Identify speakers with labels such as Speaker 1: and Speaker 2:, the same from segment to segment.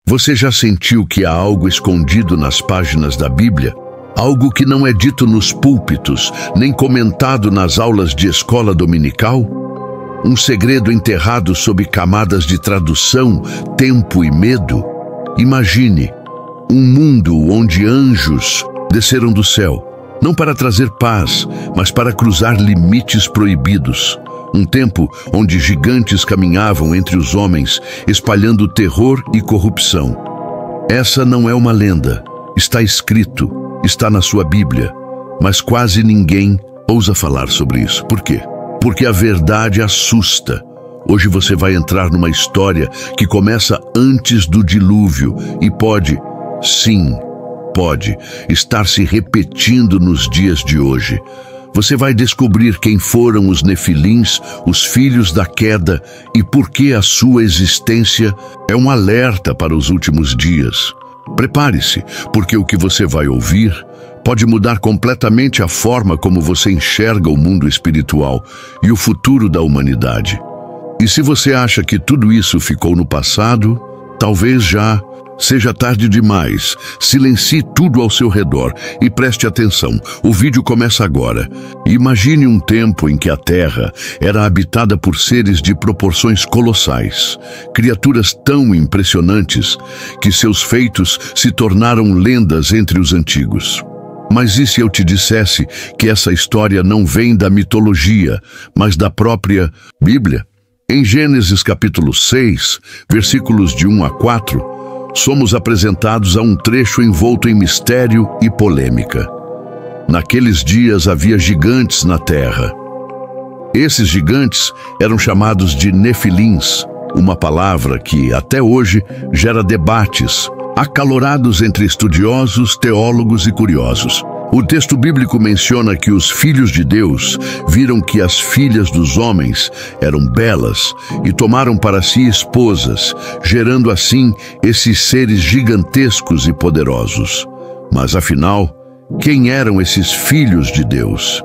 Speaker 1: Você já sentiu que há algo escondido nas páginas da Bíblia? Algo que não é dito nos púlpitos, nem comentado nas aulas de escola dominical? Um segredo enterrado sob camadas de tradução, tempo e medo? Imagine um mundo onde anjos desceram do céu, não para trazer paz, mas para cruzar limites proibidos. Um tempo onde gigantes caminhavam entre os homens, espalhando terror e corrupção. Essa não é uma lenda. Está escrito, está na sua Bíblia. Mas quase ninguém ousa falar sobre isso. Por quê? Porque a verdade assusta. Hoje você vai entrar numa história que começa antes do dilúvio e pode, sim, pode estar se repetindo nos dias de hoje. Você vai descobrir quem foram os Nefilins, os filhos da queda, e por que a sua existência é um alerta para os últimos dias. Prepare-se, porque o que você vai ouvir pode mudar completamente a forma como você enxerga o mundo espiritual e o futuro da humanidade. E se você acha que tudo isso ficou no passado, talvez já seja tarde demais. Silencie tudo ao seu redor e preste atenção. O vídeo começa agora. Imagine um tempo em que a Terra era habitada por seres de proporções colossais, criaturas tão impressionantes que seus feitos se tornaram lendas entre os antigos. Mas e se eu te dissesse que essa história não vem da mitologia, mas da própria Bíblia? Em Gênesis capítulo 6, versículos de 1 a 4, somos apresentados a um trecho envolto em mistério e polêmica. Naqueles dias havia gigantes na terra. Esses gigantes eram chamados de Nefilins, uma palavra que, até hoje, gera debates acalorados entre estudiosos, teólogos e curiosos. O texto bíblico menciona que os filhos de Deus viram que as filhas dos homens eram belas e tomaram para si esposas, gerando assim esses seres gigantescos e poderosos. Mas afinal, quem eram esses filhos de Deus?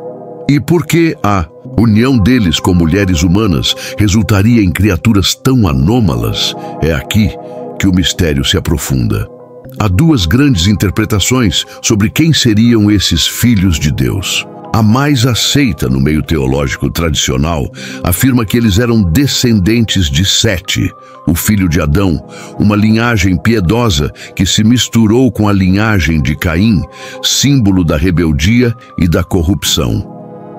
Speaker 1: E por que a união deles com mulheres humanas resultaria em criaturas tão anômalas? É aqui que o mistério se aprofunda. Há duas grandes interpretações sobre quem seriam esses filhos de Deus. A mais aceita no meio teológico tradicional afirma que eles eram descendentes de Sete, o filho de Adão, uma linhagem piedosa que se misturou com a linhagem de Caim, símbolo da rebeldia e da corrupção.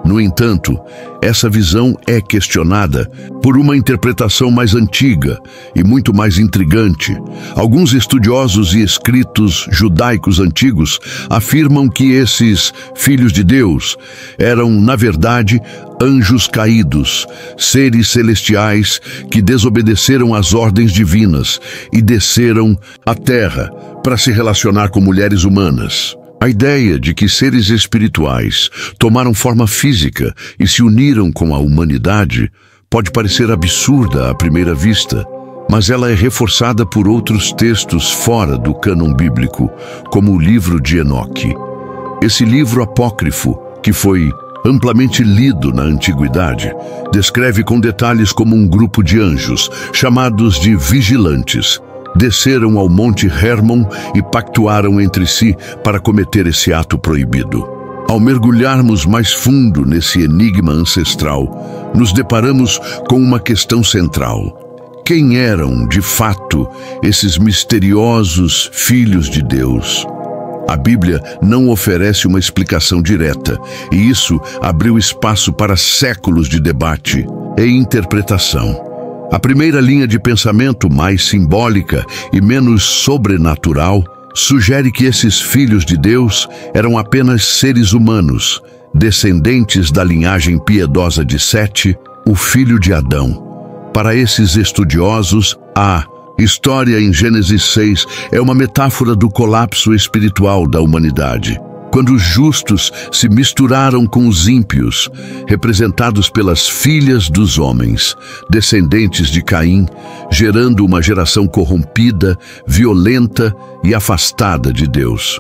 Speaker 1: No entanto, essa visão é questionada por uma interpretação mais antiga e muito mais intrigante. Alguns estudiosos e escritos judaicos antigos afirmam que esses filhos de Deus eram, na verdade, anjos caídos, seres celestiais que desobedeceram às ordens divinas e desceram à terra para se relacionar com mulheres humanas. A ideia de que seres espirituais tomaram forma física e se uniram com a humanidade pode parecer absurda à primeira vista, mas ela é reforçada por outros textos fora do cânon bíblico, como o livro de Enoque. Esse livro apócrifo, que foi amplamente lido na antiguidade, descreve com detalhes como um grupo de anjos, chamados de vigilantes, desceram ao Monte Hermon e pactuaram entre si para cometer esse ato proibido. Ao mergulharmos mais fundo nesse enigma ancestral, nos deparamos com uma questão central. Quem eram, de fato, esses misteriosos filhos de Deus? A Bíblia não oferece uma explicação direta, e isso abriu espaço para séculos de debate e interpretação. A primeira linha de pensamento, mais simbólica e menos sobrenatural, sugere que esses filhos de Deus eram apenas seres humanos, descendentes da linhagem piedosa de Sete, o filho de Adão. Para esses estudiosos, a história em Gênesis 6 é uma metáfora do colapso espiritual da humanidade, quando os justos se misturaram com os ímpios, representados pelas filhas dos homens, descendentes de Caim, gerando uma geração corrompida, violenta e afastada de Deus.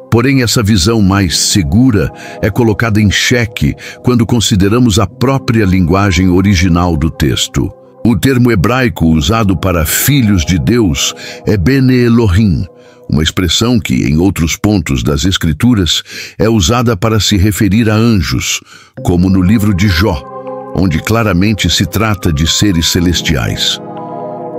Speaker 1: Porém, essa visão mais segura é colocada em xeque quando consideramos a própria linguagem original do texto. O termo hebraico usado para filhos de Deus é Bene Elohim, uma expressão que, em outros pontos das Escrituras, é usada para se referir a anjos, como no livro de Jó, onde claramente se trata de seres celestiais.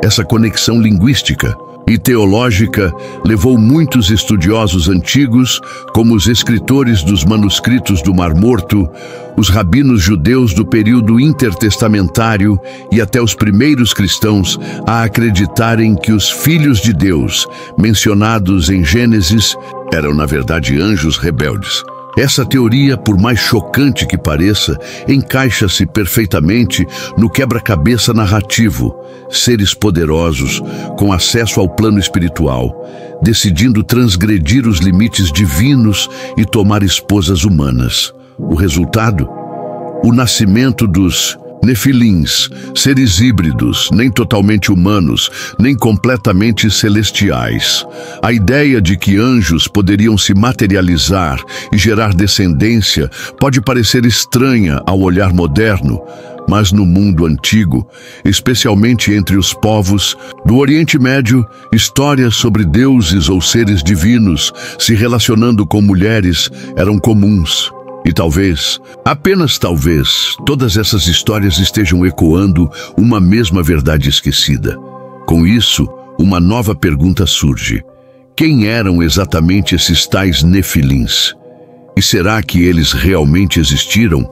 Speaker 1: Essa conexão linguística e teológica levou muitos estudiosos antigos, como os escritores dos manuscritos do Mar Morto, os rabinos judeus do período intertestamentário e até os primeiros cristãos, a acreditarem que os filhos de Deus, mencionados em Gênesis, eram na verdade anjos rebeldes. Essa teoria, por mais chocante que pareça, encaixa-se perfeitamente no quebra-cabeça narrativo, seres poderosos, com acesso ao plano espiritual, decidindo transgredir os limites divinos e tomar esposas humanas. O resultado? O nascimento dos Nefilins, seres híbridos, nem totalmente humanos, nem completamente celestiais. A ideia de que anjos poderiam se materializar e gerar descendência pode parecer estranha ao olhar moderno, mas no mundo antigo, especialmente entre os povos do Oriente Médio, histórias sobre deuses ou seres divinos se relacionando com mulheres eram comuns. E talvez, apenas talvez, todas essas histórias estejam ecoando uma mesma verdade esquecida. Com isso, uma nova pergunta surge. Quem eram exatamente esses tais Nefilins? E será que eles realmente existiram?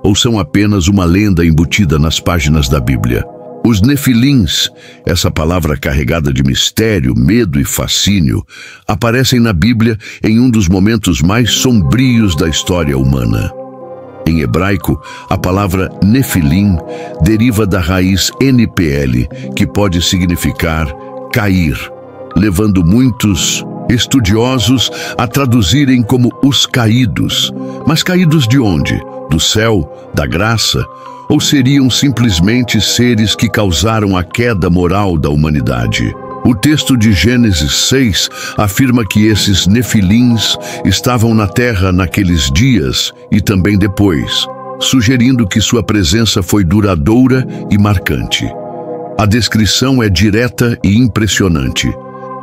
Speaker 1: Ou são apenas uma lenda embutida nas páginas da Bíblia? Os Nefilins, essa palavra carregada de mistério, medo e fascínio, aparecem na Bíblia em um dos momentos mais sombrios da história humana. Em hebraico, a palavra Nefilim deriva da raiz NPL, que pode significar cair, levando muitos estudiosos a traduzirem como os caídos. Mas caídos de onde? Do céu? Da graça? Ou seriam simplesmente seres que causaram a queda moral da humanidade? O texto de Gênesis 6 afirma que esses Nefilins estavam na terra naqueles dias e também depois, sugerindo que sua presença foi duradoura e marcante. A descrição é direta e impressionante.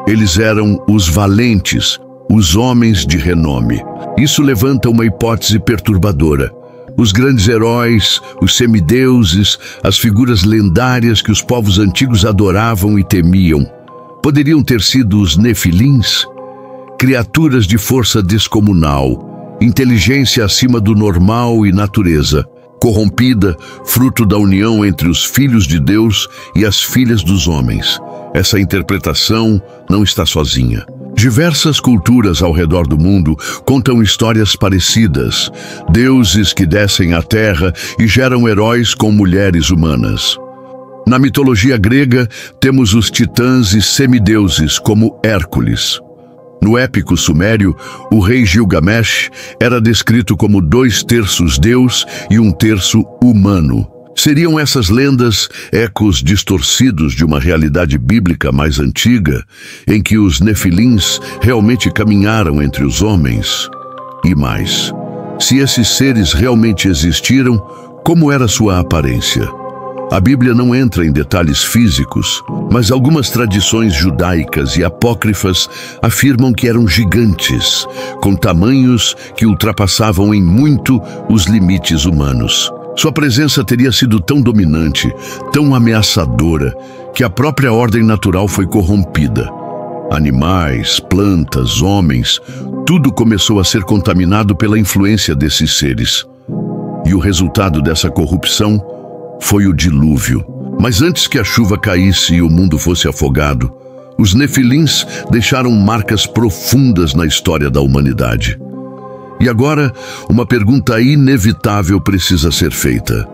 Speaker 1: Eles eram os valentes, os homens de renome. Isso levanta uma hipótese perturbadora. Os grandes heróis, os semideuses, as figuras lendárias que os povos antigos adoravam e temiam, poderiam ter sido os Nefilins? Criaturas de força descomunal, inteligência acima do normal e natureza, corrompida, fruto da união entre os filhos de Deus e as filhas dos homens. Essa interpretação não está sozinha. Diversas culturas ao redor do mundo contam histórias parecidas, deuses que descem à terra e geram heróis com mulheres humanas. Na mitologia grega, temos os titãs e semideuses como Hércules. No épico sumério, o rei Gilgamesh era descrito como 2/3 Deus e 1/3 humano. Seriam essas lendas ecos distorcidos de uma realidade bíblica mais antiga, em que os Nefilins realmente caminharam entre os homens? E mais, se esses seres realmente existiram, como era sua aparência? A Bíblia não entra em detalhes físicos, mas algumas tradições judaicas e apócrifas afirmam que eram gigantes, com tamanhos que ultrapassavam em muito os limites humanos. Sua presença teria sido tão dominante, tão ameaçadora, que a própria ordem natural foi corrompida. Animais, plantas, homens, tudo começou a ser contaminado pela influência desses seres. E o resultado dessa corrupção foi o dilúvio. Mas antes que a chuva caísse e o mundo fosse afogado, os Nefilins deixaram marcas profundas na história da humanidade. E agora, uma pergunta inevitável precisa ser feita.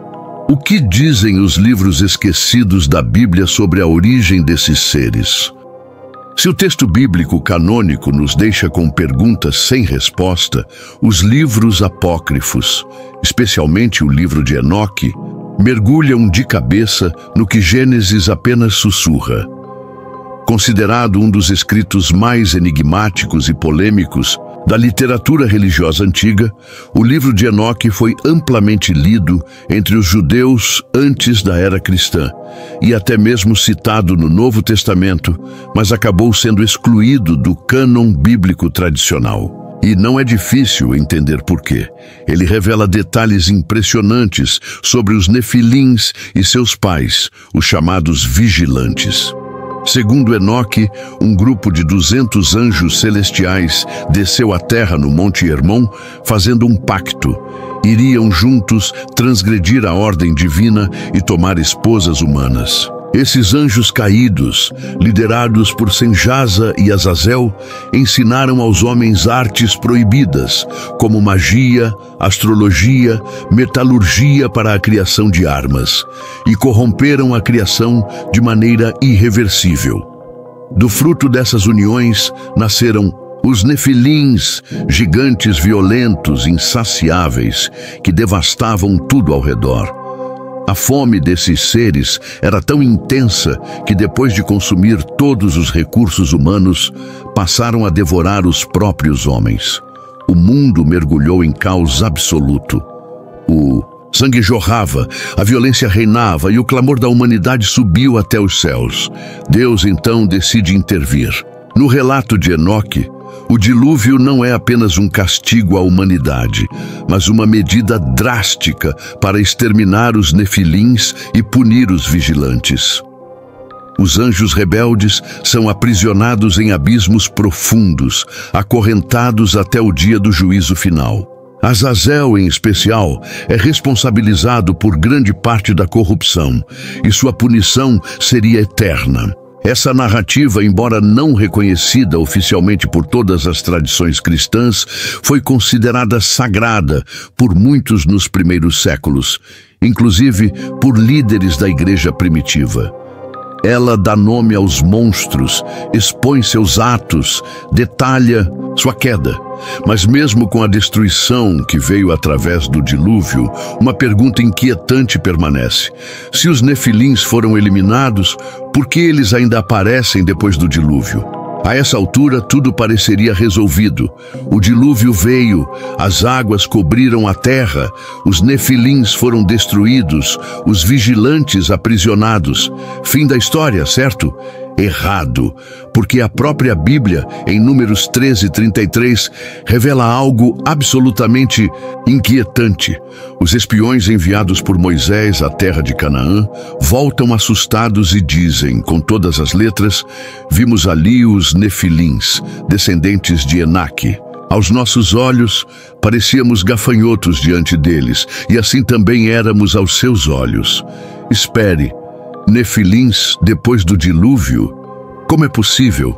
Speaker 1: O que dizem os livros esquecidos da Bíblia sobre a origem desses seres? Se o texto bíblico canônico nos deixa com perguntas sem resposta, os livros apócrifos, especialmente o livro de Enoque, mergulham de cabeça no que Gênesis apenas sussurra. Considerado um dos escritos mais enigmáticos e polêmicos, Da literatura religiosa antiga, o livro de Enoque foi amplamente lido entre os judeus antes da era cristã e até mesmo citado no Novo Testamento, mas acabou sendo excluído do cânon bíblico tradicional. E não é difícil entender por quê. Ele revela detalhes impressionantes sobre os nefilins e seus pais, os chamados vigilantes. Segundo Enoque, um grupo de 200 anjos celestiais desceu à terra no Monte Hermon, fazendo um pacto. Iriam juntos transgredir a ordem divina e tomar esposas humanas. Esses anjos caídos, liderados por Senjasa e Azazel, ensinaram aos homens artes proibidas, como magia, astrologia, metalurgia para a criação de armas, e corromperam a criação de maneira irreversível. Do fruto dessas uniões nasceram os nefilins, gigantes violentos, insaciáveis, que devastavam tudo ao redor. A fome desses seres era tão intensa que, depois de consumir todos os recursos humanos, passaram a devorar os próprios homens. O mundo mergulhou em caos absoluto. O sangue jorrava, a violência reinava e o clamor da humanidade subiu até os céus. Deus então decide intervir. No relato de Enoque, o dilúvio não é apenas um castigo à humanidade, mas uma medida drástica para exterminar os nefilins e punir os vigilantes. Os anjos rebeldes são aprisionados em abismos profundos, acorrentados até o dia do juízo final. Azazel, em especial, é responsabilizado por grande parte da corrupção, e sua punição seria eterna. Essa narrativa, embora não reconhecida oficialmente por todas as tradições cristãs, foi considerada sagrada por muitos nos primeiros séculos, inclusive por líderes da igreja primitiva. Ela dá nome aos monstros, expõe seus atos, detalha sua queda. Mas mesmo com a destruição que veio através do dilúvio, uma pergunta inquietante permanece. Se os nefilins foram eliminados, por que eles ainda aparecem depois do dilúvio? A essa altura, tudo pareceria resolvido. O dilúvio veio, as águas cobriram a terra, os nefilins foram destruídos, os vigilantes aprisionados. Fim da história, certo? Errado, porque a própria Bíblia, em Números 13:33, revela algo absolutamente inquietante. Os espiões enviados por Moisés à terra de Canaã voltam assustados e dizem, com todas as letras: vimos ali os nefilins, descendentes de Enaque. Aos nossos olhos, parecíamos gafanhotos diante deles, e assim também éramos aos seus olhos. Espere, nefilins depois do dilúvio? Como é possível?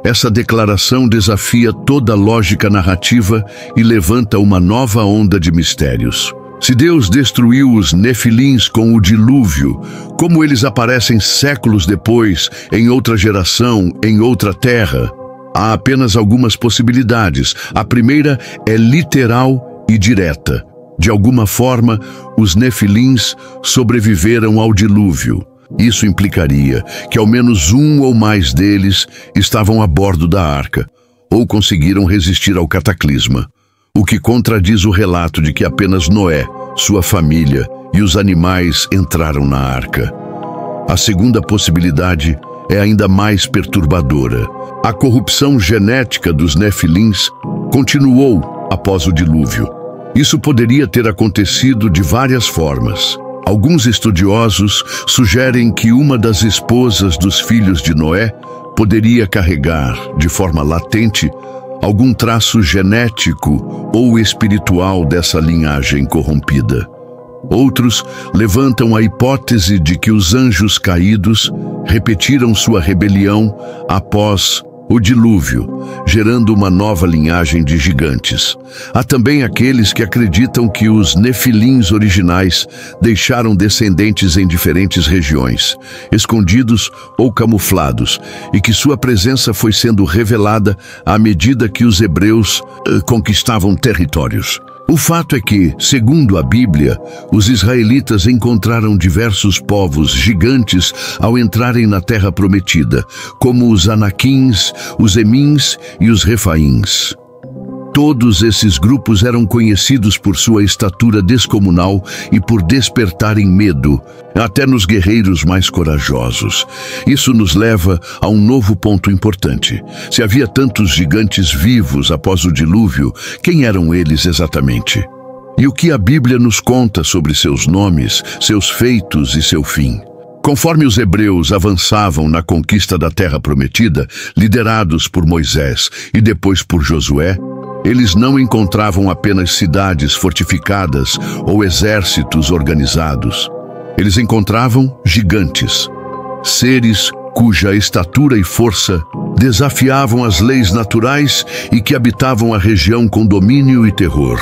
Speaker 1: Essa declaração desafia toda a lógica narrativa e levanta uma nova onda de mistérios. Se Deus destruiu os nefilins com o dilúvio, como eles aparecem séculos depois, em outra geração, em outra terra? Há apenas algumas possibilidades. A primeira é literal e direta. De alguma forma, os nefilins sobreviveram ao dilúvio. Isso implicaria que ao menos um ou mais deles estavam a bordo da arca, ou conseguiram resistir ao cataclisma, o que contradiz o relato de que apenas Noé, sua família e os animais entraram na arca. A segunda possibilidade é ainda mais perturbadora. A corrupção genética dos nefilins continuou após o dilúvio. Isso poderia ter acontecido de várias formas. Alguns estudiosos sugerem que uma das esposas dos filhos de Noé poderia carregar, de forma latente, algum traço genético ou espiritual dessa linhagem corrompida. Outros levantam a hipótese de que os anjos caídos repetiram sua rebelião após o dilúvio, gerando uma nova linhagem de gigantes. Há também aqueles que acreditam que os nefilins originais deixaram descendentes em diferentes regiões, escondidos ou camuflados, e que sua presença foi sendo revelada à medida que os hebreus conquistavam territórios. O fato é que, segundo a Bíblia, os israelitas encontraram diversos povos gigantes ao entrarem na Terra Prometida, como os Anaquins, os Emins e os Refaíns. Todos esses grupos eram conhecidos por sua estatura descomunal e por despertarem medo, até nos guerreiros mais corajosos. Isso nos leva a um novo ponto importante. Se havia tantos gigantes vivos após o dilúvio, quem eram eles exatamente? E o que a Bíblia nos conta sobre seus nomes, seus feitos e seu fim? Conforme os hebreus avançavam na conquista da Terra Prometida, liderados por Moisés e depois por Josué, eles não encontravam apenas cidades fortificadas ou exércitos organizados. Eles encontravam gigantes, seres cuja estatura e força desafiavam as leis naturais e que habitavam a região com domínio e terror.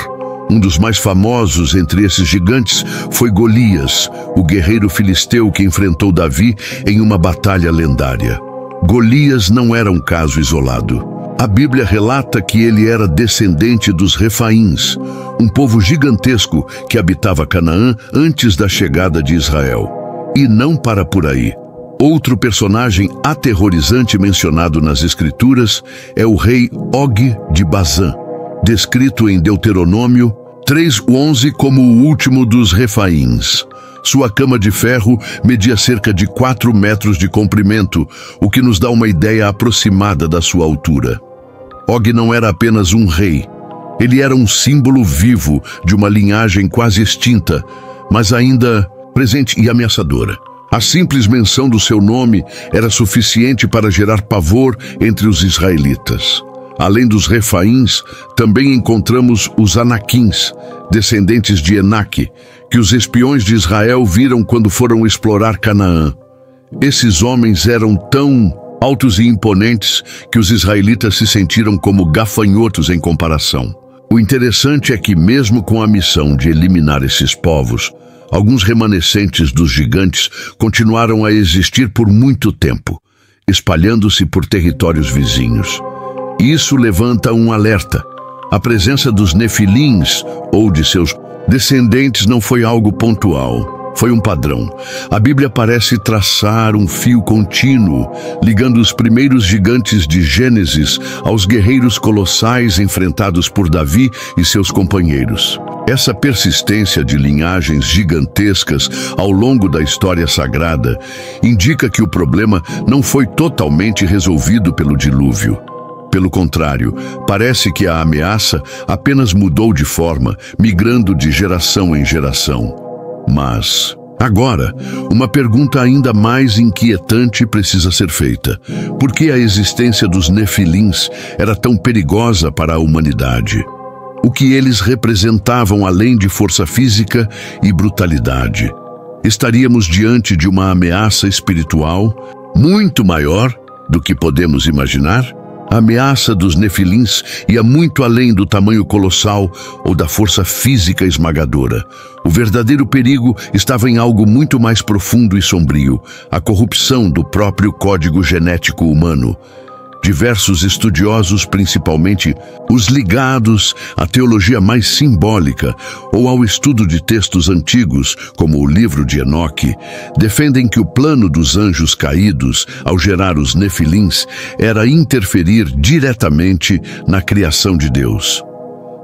Speaker 1: Um dos mais famosos entre esses gigantes foi Golias, o guerreiro filisteu que enfrentou Davi em uma batalha lendária. Golias não era um caso isolado. A Bíblia relata que ele era descendente dos Refaíns, um povo gigantesco que habitava Canaã antes da chegada de Israel. E não para por aí. Outro personagem aterrorizante mencionado nas Escrituras é o rei Og de Bazã, descrito em Deuteronômio 3:11 como o último dos Refaíns. Sua cama de ferro media cerca de 4 metros de comprimento, o que nos dá uma ideia aproximada da sua altura. Og não era apenas um rei. Ele era um símbolo vivo de uma linhagem quase extinta, mas ainda presente e ameaçadora. A simples menção do seu nome era suficiente para gerar pavor entre os israelitas. Além dos Refaíns, também encontramos os Anaquins, descendentes de Enaque, que os espiões de Israel viram quando foram explorar Canaã. Esses homens eram tão altos e imponentes que os israelitas se sentiram como gafanhotos em comparação. O interessante é que, mesmo com a missão de eliminar esses povos, alguns remanescentes dos gigantes continuaram a existir por muito tempo, espalhando-se por territórios vizinhos. Isso levanta um alerta. A presença dos nefilins, ou de seus descendentes, não foi algo pontual. Foi um padrão. A Bíblia parece traçar um fio contínuo, ligando os primeiros gigantes de Gênesis aos guerreiros colossais enfrentados por Davi e seus companheiros. Essa persistência de linhagens gigantescas ao longo da história sagrada indica que o problema não foi totalmente resolvido pelo dilúvio. Pelo contrário, parece que a ameaça apenas mudou de forma, migrando de geração em geração. Mas, agora, uma pergunta ainda mais inquietante precisa ser feita. Por que a existência dos nefilins era tão perigosa para a humanidade? O que eles representavam além de força física e brutalidade? Estaríamos diante de uma ameaça espiritual muito maior do que podemos imaginar? A ameaça dos nefilins ia muito além do tamanho colossal ou da força física esmagadora. O verdadeiro perigo estava em algo muito mais profundo e sombrio: a corrupção do próprio código genético humano. Diversos estudiosos, principalmente os ligados à teologia mais simbólica ou ao estudo de textos antigos, como o livro de Enoque, defendem que o plano dos anjos caídos, ao gerar os nefilins, era interferir diretamente na criação de Deus.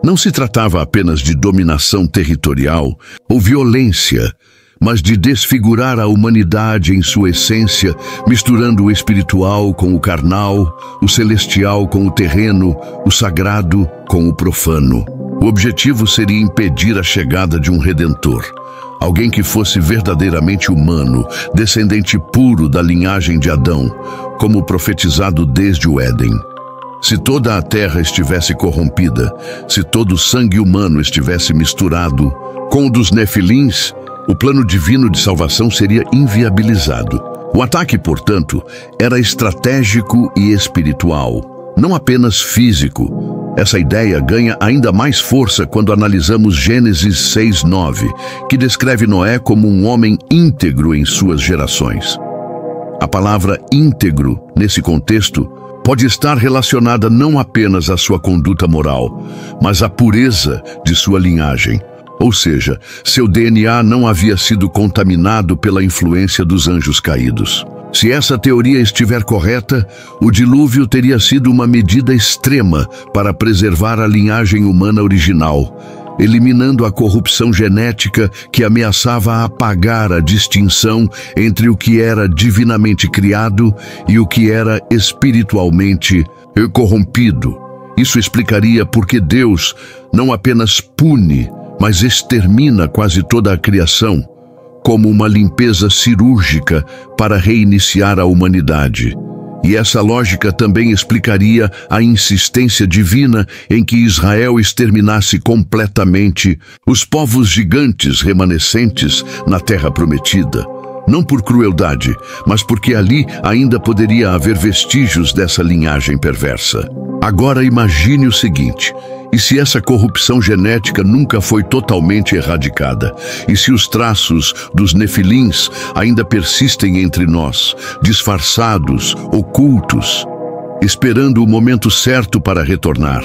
Speaker 1: Não se tratava apenas de dominação territorial ou violência, mas de desfigurar a humanidade em sua essência, misturando o espiritual com o carnal, o celestial com o terreno, o sagrado com o profano. O objetivo seria impedir a chegada de um redentor, alguém que fosse verdadeiramente humano, descendente puro da linhagem de Adão, como profetizado desde o Éden. Se toda a terra estivesse corrompida, se todo o sangue humano estivesse misturado com o dos nefilins, o plano divino de salvação seria inviabilizado. O ataque, portanto, era estratégico e espiritual, não apenas físico. Essa ideia ganha ainda mais força quando analisamos Gênesis 6:9, que descreve Noé como um homem íntegro em suas gerações. A palavra íntegro, nesse contexto, pode estar relacionada não apenas à sua conduta moral, mas à pureza de sua linhagem. Ou seja, seu DNA não havia sido contaminado pela influência dos anjos caídos. Se essa teoria estiver correta, o dilúvio teria sido uma medida extrema para preservar a linhagem humana original, eliminando a corrupção genética que ameaçava apagar a distinção entre o que era divinamente criado e o que era espiritualmente corrompido. Isso explicaria por que Deus não apenas pune, mas extermina quase toda a criação, como uma limpeza cirúrgica para reiniciar a humanidade. E essa lógica também explicaria a insistência divina em que Israel exterminasse completamente os povos gigantes remanescentes na Terra Prometida. Não por crueldade, mas porque ali ainda poderia haver vestígios dessa linhagem perversa. Agora imagine o seguinte: e se essa corrupção genética nunca foi totalmente erradicada? E se os traços dos nefilins ainda persistem entre nós, disfarçados, ocultos, esperando o momento certo para retornar?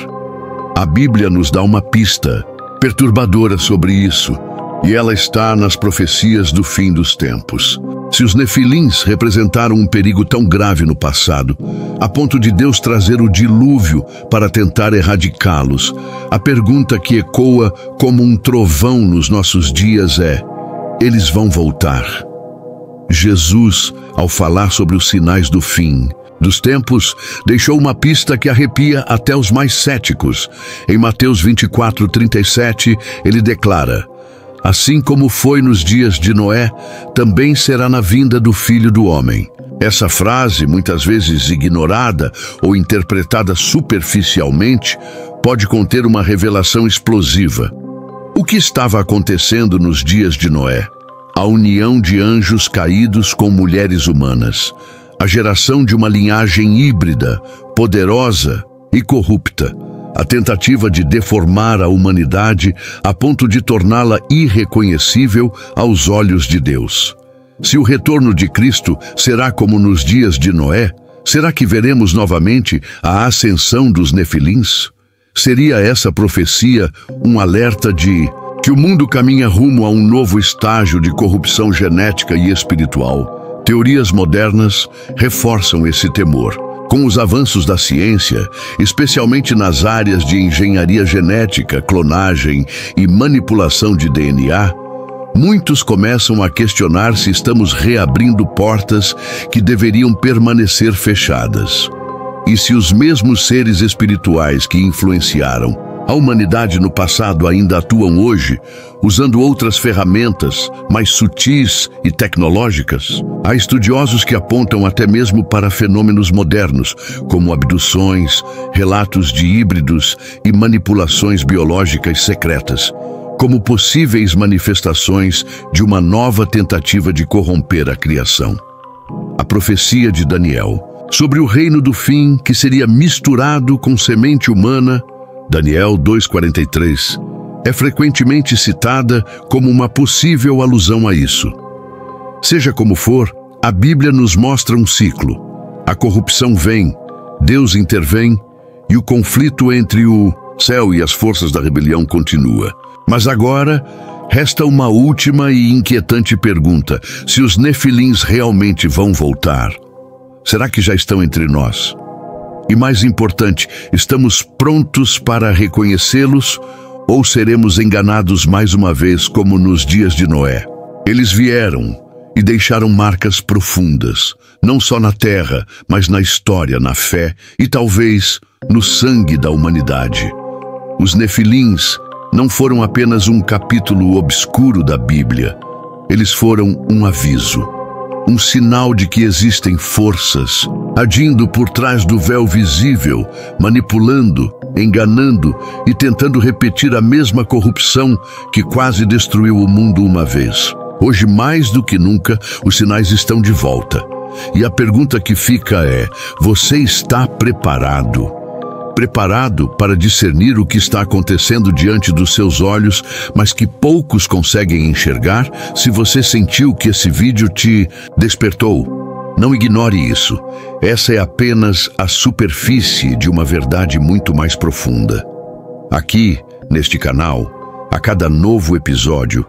Speaker 1: A Bíblia nos dá uma pista perturbadora sobre isso, e ela está nas profecias do fim dos tempos. Se os nefilins representaram um perigo tão grave no passado, a ponto de Deus trazer o dilúvio para tentar erradicá-los, a pergunta que ecoa como um trovão nos nossos dias é: eles vão voltar? Jesus, ao falar sobre os sinais do fim dos tempos, deixou uma pista que arrepia até os mais céticos. Em Mateus 24:37, ele declara: assim como foi nos dias de Noé, também será na vinda do Filho do Homem. Essa frase, muitas vezes ignorada ou interpretada superficialmente, pode conter uma revelação explosiva. O que estava acontecendo nos dias de Noé? A união de anjos caídos com mulheres humanas. A geração de uma linhagem híbrida, poderosa e corrupta. A tentativa de deformar a humanidade a ponto de torná-la irreconhecível aos olhos de Deus. Se o retorno de Cristo será como nos dias de Noé, será que veremos novamente a ascensão dos nefilins? Seria essa profecia um alerta de que o mundo caminha rumo a um novo estágio de corrupção genética e espiritual? Teorias modernas reforçam esse temor. Com os avanços da ciência, especialmente nas áreas de engenharia genética, clonagem e manipulação de DNA, muitos começam a questionar se estamos reabrindo portas que deveriam permanecer fechadas. E se os mesmos seres espirituais que influenciaram a humanidade no passado ainda atuam hoje, usando outras ferramentas mais sutis e tecnológicas? Há estudiosos que apontam até mesmo para fenômenos modernos, como abduções, relatos de híbridos e manipulações biológicas secretas, como possíveis manifestações de uma nova tentativa de corromper a criação. A profecia de Daniel sobre o reino do fim que seria misturado com semente humana, Daniel 2:43, é frequentemente citada como uma possível alusão a isso. Seja como for, a Bíblia nos mostra um ciclo. A corrupção vem, Deus intervém e o conflito entre o céu e as forças da rebelião continua. Mas agora, resta uma última e inquietante pergunta: se os nefilins realmente vão voltar? Será que já estão entre nós? E mais importante, estamos prontos para reconhecê-los ou seremos enganados mais uma vez como nos dias de Noé? Eles vieram e deixaram marcas profundas, não só na terra, mas na história, na fé e talvez no sangue da humanidade. Os nefilins não foram apenas um capítulo obscuro da Bíblia, eles foram um aviso. Um sinal de que existem forças agindo por trás do véu visível, manipulando, enganando e tentando repetir a mesma corrupção que quase destruiu o mundo uma vez. Hoje, mais do que nunca, os sinais estão de volta. E a pergunta que fica é: você está preparado? Preparado para discernir o que está acontecendo diante dos seus olhos, mas que poucos conseguem enxergar? Se você sentiu que esse vídeo te despertou, não ignore isso. Essa é apenas a superfície de uma verdade muito mais profunda. Aqui, neste canal, a cada novo episódio,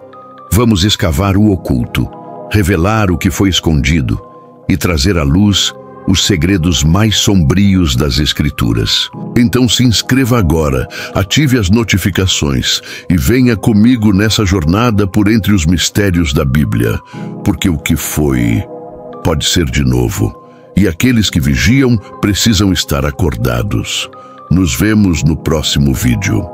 Speaker 1: vamos escavar o oculto, revelar o que foi escondido e trazer à luz os segredos mais sombrios das Escrituras. Então se inscreva agora, ative as notificações e venha comigo nessa jornada por entre os mistérios da Bíblia, porque o que foi pode ser de novo, e aqueles que vigiam precisam estar acordados. Nos vemos no próximo vídeo.